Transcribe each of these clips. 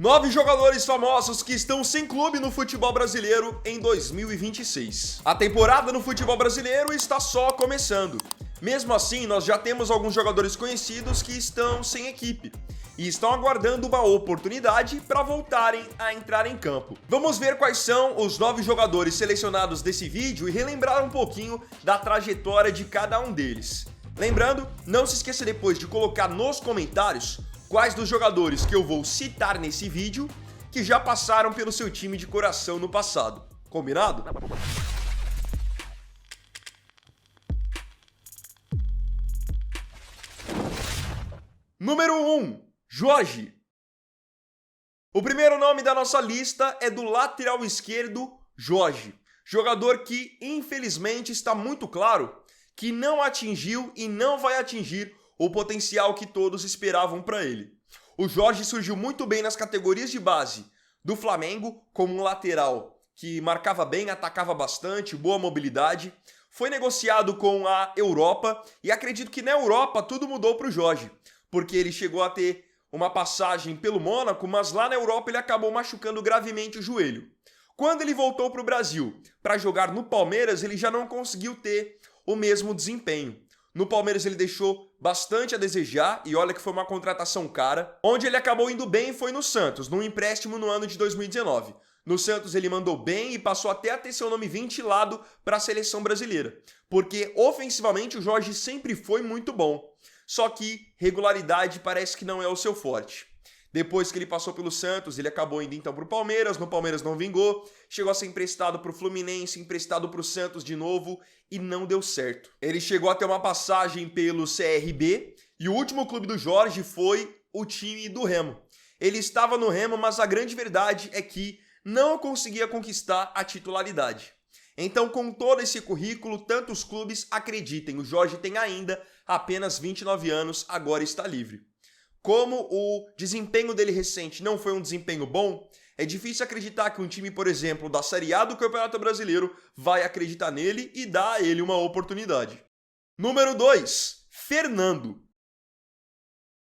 9 jogadores famosos que estão sem clube no futebol brasileiro em 2026. A temporada no futebol brasileiro está só começando. Mesmo assim, nós já temos alguns jogadores conhecidos que estão sem equipe e estão aguardando uma oportunidade para voltarem a entrar em campo. Vamos ver quais são os 9 jogadores selecionados desse vídeo e relembrar um pouquinho da trajetória de cada um deles. Lembrando, não se esqueça depois de colocar nos comentários quais dos jogadores que eu vou citar nesse vídeo que já passaram pelo seu time de coração no passado. Combinado? Número 1. Jorge. O primeiro nome da nossa lista é do lateral esquerdo, Jorge. Jogador que, infelizmente, está muito claro que não atingiu e não vai atingir o potencial que todos esperavam para ele. O Jorge surgiu muito bem nas categorias de base do Flamengo como um lateral que marcava bem, atacava bastante, boa mobilidade. Foi negociado com a Europa e acredito que na Europa tudo mudou para o Jorge, porque ele chegou a ter uma passagem pelo Mônaco, mas lá na Europa ele acabou machucando gravemente o joelho. Quando ele voltou para o Brasil para jogar no Palmeiras, ele já não conseguiu ter o mesmo desempenho. No Palmeiras ele deixou bastante a desejar e olha que foi uma contratação cara. Onde ele acabou indo bem foi no Santos, num empréstimo no ano de 2019. No Santos ele mandou bem e passou até a ter seu nome ventilado para a seleção brasileira. Porque ofensivamente o Jorge sempre foi muito bom. Só que regularidade parece que não é o seu forte. Depois que ele passou pelo Santos, ele acabou indo então para o Palmeiras, no Palmeiras não vingou, chegou a ser emprestado para o Fluminense, emprestado para o Santos de novo e não deu certo. Ele chegou a ter uma passagem pelo CRB e o último clube do Jorge foi o time do Remo. Ele estava no Remo, mas a grande verdade é que não conseguia conquistar a titularidade. Então, com todo esse currículo, tantos clubes acreditem, o Jorge tem ainda apenas 29 anos, agora está livre. Como o desempenho dele recente não foi um desempenho bom, é difícil acreditar que um time, por exemplo, da Série A do Campeonato Brasileiro vai acreditar nele e dar a ele uma oportunidade. Número 2. Fernando.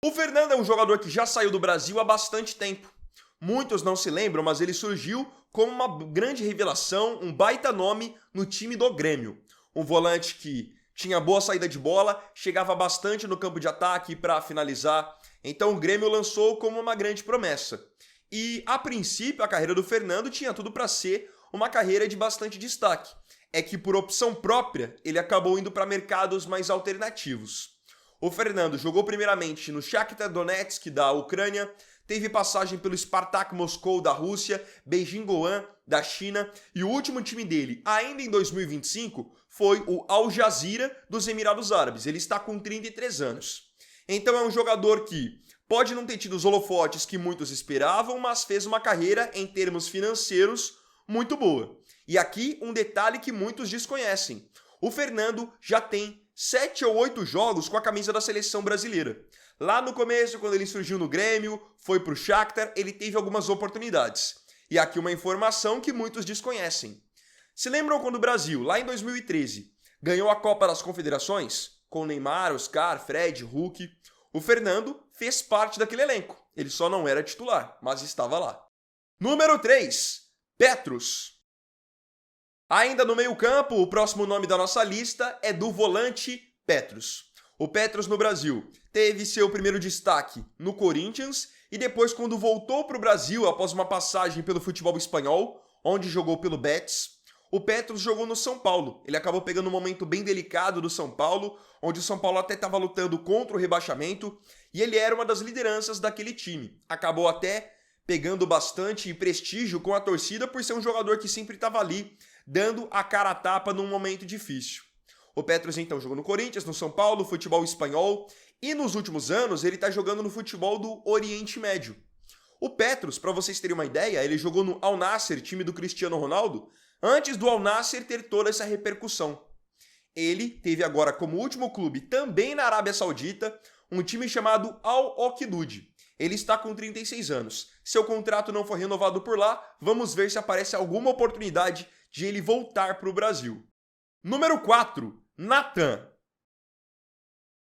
O Fernando é um jogador que já saiu do Brasil há bastante tempo. Muitos não se lembram, mas ele surgiu como uma grande revelação, um baita nome no time do Grêmio. Um volante que tinha boa saída de bola, chegava bastante no campo de ataque para finalizar. Então o Grêmio lançou como uma grande promessa. E, a princípio, a carreira do Fernando tinha tudo para ser uma carreira de bastante destaque. É que, por opção própria, ele acabou indo para mercados mais alternativos. O Fernando jogou primeiramente no Shakhtar Donetsk da Ucrânia, teve passagem pelo Spartak Moscou da Rússia, Beijing Guoan da China e o último time dele, ainda em 2025, foi o Al Jazeera dos Emirados Árabes. Ele está com 33 anos. Então é um jogador que pode não ter tido os holofotes que muitos esperavam, mas fez uma carreira em termos financeiros muito boa. E aqui um detalhe que muitos desconhecem. O Fernando já tem 7 ou 8 jogos com a camisa da seleção brasileira. Lá no começo, quando ele surgiu no Grêmio, foi para o Shakhtar, ele teve algumas oportunidades. E aqui uma informação que muitos desconhecem. Se lembram quando o Brasil, lá em 2013, ganhou a Copa das Confederações? Com Neymar, Oscar, Fred, Hulk. O Fernando fez parte daquele elenco. Ele só não era titular, mas estava lá. Número 3. Petrus. Ainda no meio-campo, o próximo nome da nossa lista é do volante Petrus. O Petrus no Brasil teve seu primeiro destaque no Corinthians e depois, quando voltou para o Brasil após uma passagem pelo futebol espanhol, onde jogou pelo Betis, o Petrus jogou no São Paulo. Ele acabou pegando um momento bem delicado do São Paulo, onde o São Paulo até estava lutando contra o rebaixamento e ele era uma das lideranças daquele time. Acabou até pegando bastante prestígio com a torcida por ser um jogador que sempre estava ali, dando a cara a tapa num momento difícil. O Petrus então jogou no Corinthians, no São Paulo, futebol espanhol e nos últimos anos ele está jogando no futebol do Oriente Médio. O Petrus, para vocês terem uma ideia, ele jogou no Al Nassr, time do Cristiano Ronaldo, antes do Al Nassr ter toda essa repercussão. Ele teve agora como último clube, também na Arábia Saudita, um time chamado Al Oqdoud. Ele está com 36 anos. Seu contrato não foi renovado por lá, vamos ver se aparece alguma oportunidade de ele voltar para o Brasil. Número 4. Nathan.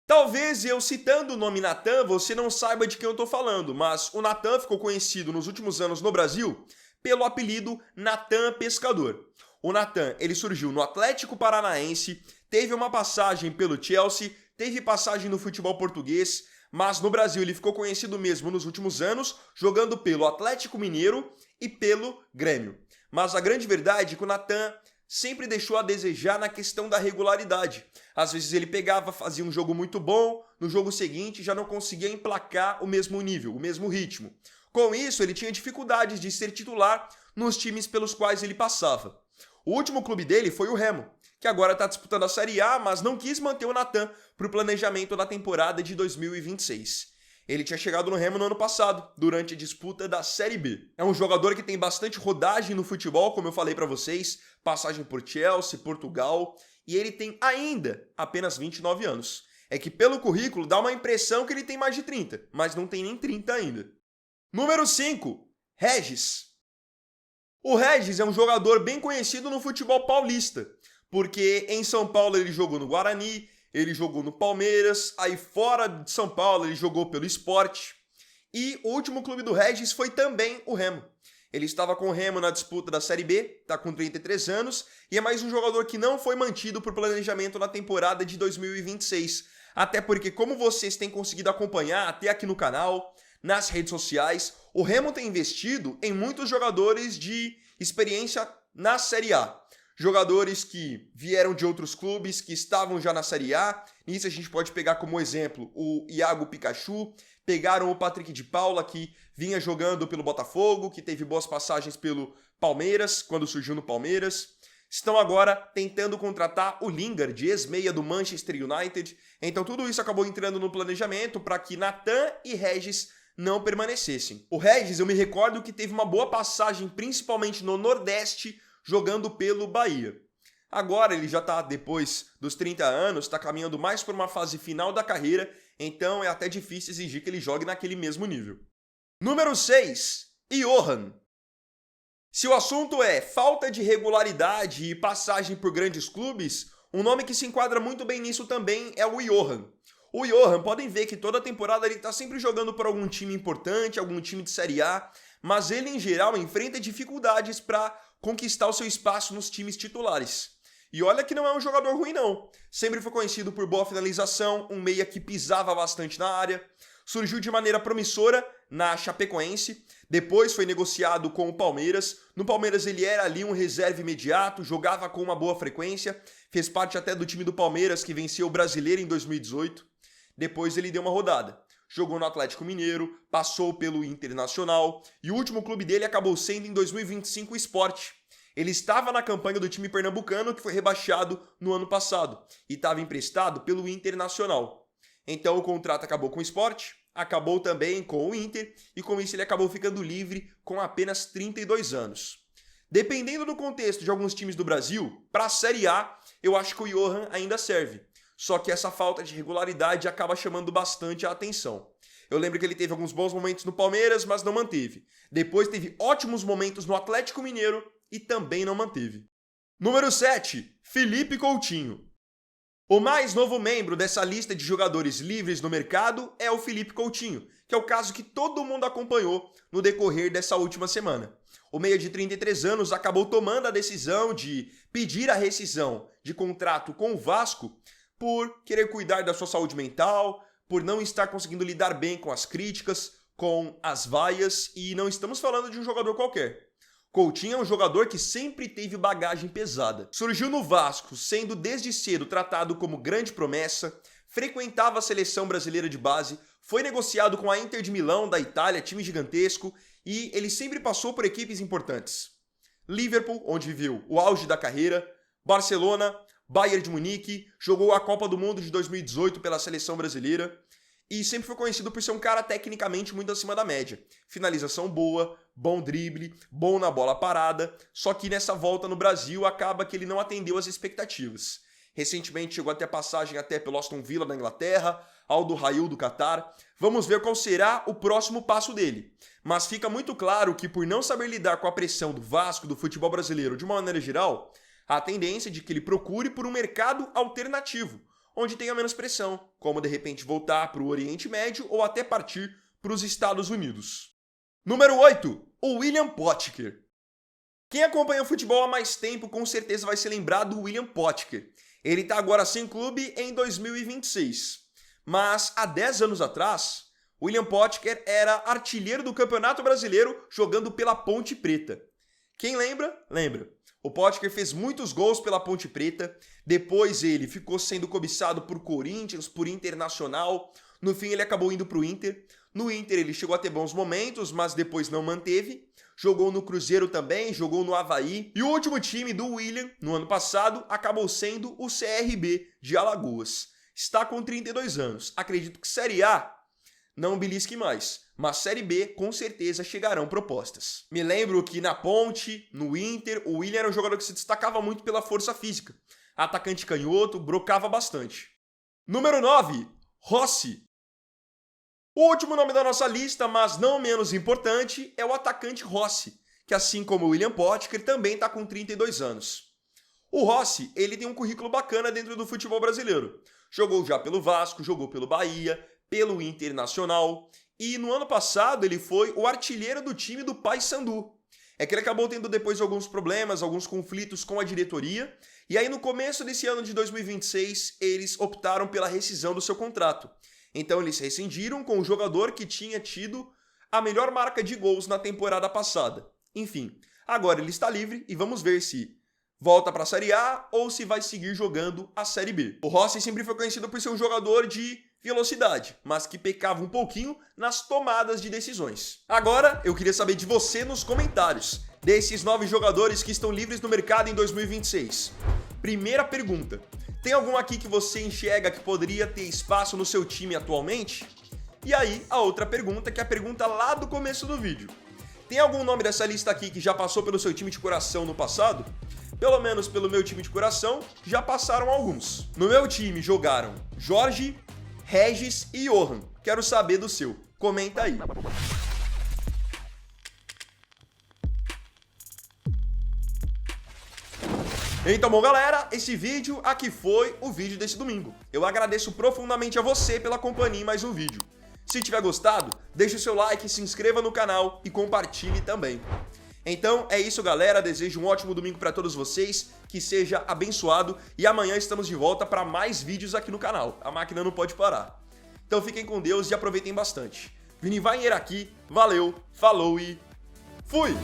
Talvez eu citando o nome Natan você não saiba de quem eu estou falando, mas o Natan ficou conhecido nos últimos anos no Brasil pelo apelido Natan Pescador. O Natan, ele surgiu no Atlético Paranaense, teve uma passagem pelo Chelsea, teve passagem no futebol português, mas no Brasil ele ficou conhecido mesmo nos últimos anos, jogando pelo Atlético Mineiro e pelo Grêmio. Mas a grande verdade é que o Natan sempre deixou a desejar na questão da regularidade. Às vezes ele pegava, fazia um jogo muito bom, no jogo seguinte já não conseguia emplacar o mesmo nível, o mesmo ritmo. Com isso, ele tinha dificuldades de ser titular nos times pelos quais ele passava. O último clube dele foi o Remo, que agora está disputando a Série A, mas não quis manter o Natan para o planejamento da temporada de 2026. Ele tinha chegado no Remo no ano passado, durante a disputa da Série B. É um jogador que tem bastante rodagem no futebol, como eu falei para vocês, passagem por Chelsea, Portugal, e ele tem ainda apenas 29 anos. É que pelo currículo dá uma impressão que ele tem mais de 30, mas não tem nem 30 ainda. Número 5, Regis. O Regis é um jogador bem conhecido no futebol paulista, porque em São Paulo ele jogou no Guarani, ele jogou no Palmeiras, aí fora de São Paulo ele jogou pelo Sport, e o último clube do Regis foi também o Remo. Ele estava com o Remo na disputa da Série B, está com 33 anos, e é mais um jogador que não foi mantido por planejamento na temporada de 2026. Até porque, como vocês têm conseguido acompanhar até aqui no canal, nas redes sociais, o Remo tem investido em muitos jogadores de experiência na Série A. Jogadores que vieram de outros clubes, que estavam já na Série A. Nisso a gente pode pegar como exemplo o Iago Pikachu. Pegaram o Patrick de Paula, que vinha jogando pelo Botafogo, que teve boas passagens pelo Palmeiras, quando surgiu no Palmeiras. Estão agora tentando contratar o Lingard, ex-meia do Manchester United. Então tudo isso acabou entrando no planejamento para que Natan e Regis não permanecessem. O Regis, eu me recordo que teve uma boa passagem, principalmente no Nordeste, jogando pelo Bahia. Agora ele já está, depois dos 30 anos, está caminhando mais por uma fase final da carreira, então é até difícil exigir que ele jogue naquele mesmo nível. Número 6, Johan. Se o assunto é falta de regularidade e passagem por grandes clubes, um nome que se enquadra muito bem nisso também é o Johan. O Johan, podem ver que toda temporada ele está sempre jogando por algum time importante, algum time de Série A, mas ele em geral enfrenta dificuldades para conquistar o seu espaço nos times titulares. E olha que não é um jogador ruim não. Sempre foi conhecido por boa finalização, um meia que pisava bastante na área. Surgiu de maneira promissora na Chapecoense, depois foi negociado com o Palmeiras. No Palmeiras ele era ali um reserva imediato, jogava com uma boa frequência, fez parte até do time do Palmeiras que venceu o Brasileiro em 2018. Depois ele deu uma rodada. Jogou no Atlético Mineiro, passou pelo Internacional e o último clube dele acabou sendo em 2025 o Sport. Ele estava na campanha do time pernambucano que foi rebaixado no ano passado e estava emprestado pelo Internacional. Então o contrato acabou com o Sport, acabou também com o Inter e com isso ele acabou ficando livre com apenas 32 anos. Dependendo do contexto de alguns times do Brasil, para a Série A, eu acho que o Johan ainda serve. Só que essa falta de regularidade acaba chamando bastante a atenção. Eu lembro que ele teve alguns bons momentos no Palmeiras, mas não manteve. Depois teve ótimos momentos no Atlético Mineiro e também não manteve. Número 7, Felipe Coutinho. O mais novo membro dessa lista de jogadores livres no mercado é o Felipe Coutinho, que é o caso que todo mundo acompanhou no decorrer dessa última semana. O meia de 33 anos acabou tomando a decisão de pedir a rescisão de contrato com o Vasco por querer cuidar da sua saúde mental, por não estar conseguindo lidar bem com as críticas, com as vaias, e não estamos falando de um jogador qualquer. Coutinho é um jogador que sempre teve bagagem pesada. Surgiu no Vasco, sendo desde cedo tratado como grande promessa, frequentava a seleção brasileira de base, foi negociado com a Inter de Milão da Itália, time gigantesco, e ele sempre passou por equipes importantes. Liverpool, onde viveu o auge da carreira, Barcelona, Bayern de Munique, jogou a Copa do Mundo de 2018 pela seleção brasileira e sempre foi conhecido por ser um cara tecnicamente muito acima da média. Finalização boa, bom drible, bom na bola parada, só que nessa volta no Brasil acaba que ele não atendeu às expectativas. Recentemente chegou até passagem até pelo Aston Villa da Inglaterra, ao do Rail do Catar. Vamos ver qual será o próximo passo dele. Mas fica muito claro que por não saber lidar com a pressão do Vasco, do futebol brasileiro de uma maneira geral, há a tendência de que ele procure por um mercado alternativo, onde tenha menos pressão, como de repente voltar para o Oriente Médio ou até partir para os Estados Unidos. Número 8, o William Potker. Quem acompanha o futebol há mais tempo com certeza vai se lembrar do William Potker. Ele está agora sem clube em 2026. Mas há 10 anos atrás, William Potker era artilheiro do Campeonato Brasileiro jogando pela Ponte Preta. Quem lembra? Lembra. O Potker fez muitos gols pela Ponte Preta, depois ele ficou sendo cobiçado por Corinthians, por Internacional, no fim ele acabou indo para o Inter. No Inter ele chegou a ter bons momentos, mas depois não manteve. Jogou no Cruzeiro também, jogou no Avaí. E o último time do William, no ano passado, acabou sendo o CRB de Alagoas. Está com 32 anos. Acredito que Série A não belisque mais, mas Série B com certeza chegarão propostas. Me lembro que na Ponte, no Inter, o William era um jogador que se destacava muito pela força física. Atacante canhoto, brocava bastante. Número 9, Rossi. O último nome da nossa lista, mas não menos importante, é o atacante Rossi, que assim como o William Potker também está com 32 anos. O Rossi, ele tem um currículo bacana dentro do futebol brasileiro. Jogou já pelo Vasco, jogou pelo Bahia, pelo Internacional, e no ano passado ele foi o artilheiro do time do Paysandu. É que ele acabou tendo depois alguns problemas, alguns conflitos com a diretoria, e aí no começo desse ano de 2026 eles optaram pela rescisão do seu contrato. Então eles rescindiram com o jogador que tinha tido a melhor marca de gols na temporada passada. Enfim, agora ele está livre e vamos ver se volta para a Série A ou se vai seguir jogando a Série B. O Rossi sempre foi conhecido por ser um jogador de velocidade, mas que pecava um pouquinho nas tomadas de decisões. Agora, eu queria saber de você nos comentários, desses 9 jogadores que estão livres no mercado em 2026. Primeira pergunta, tem algum aqui que você enxerga que poderia ter espaço no seu time atualmente? E aí, a outra pergunta, que é a pergunta lá do começo do vídeo. Tem algum nome dessa lista aqui que já passou pelo seu time de coração no passado? Pelo menos pelo meu time de coração, já passaram alguns. No meu time jogaram Jorge, Regis e Johan. Quero saber do seu. Comenta aí. Então, bom, galera, esse vídeo aqui foi o vídeo desse domingo. Eu agradeço profundamente a você pela companhia em mais um vídeo. Se tiver gostado, deixe o seu like, se inscreva no canal e compartilhe também. Então é isso, galera. Desejo um ótimo domingo para todos vocês, que seja abençoado e amanhã estamos de volta para mais vídeos aqui no canal. A máquina não pode parar. Então fiquem com Deus e aproveitem bastante. Vini Wagner aqui, valeu, falou e fui!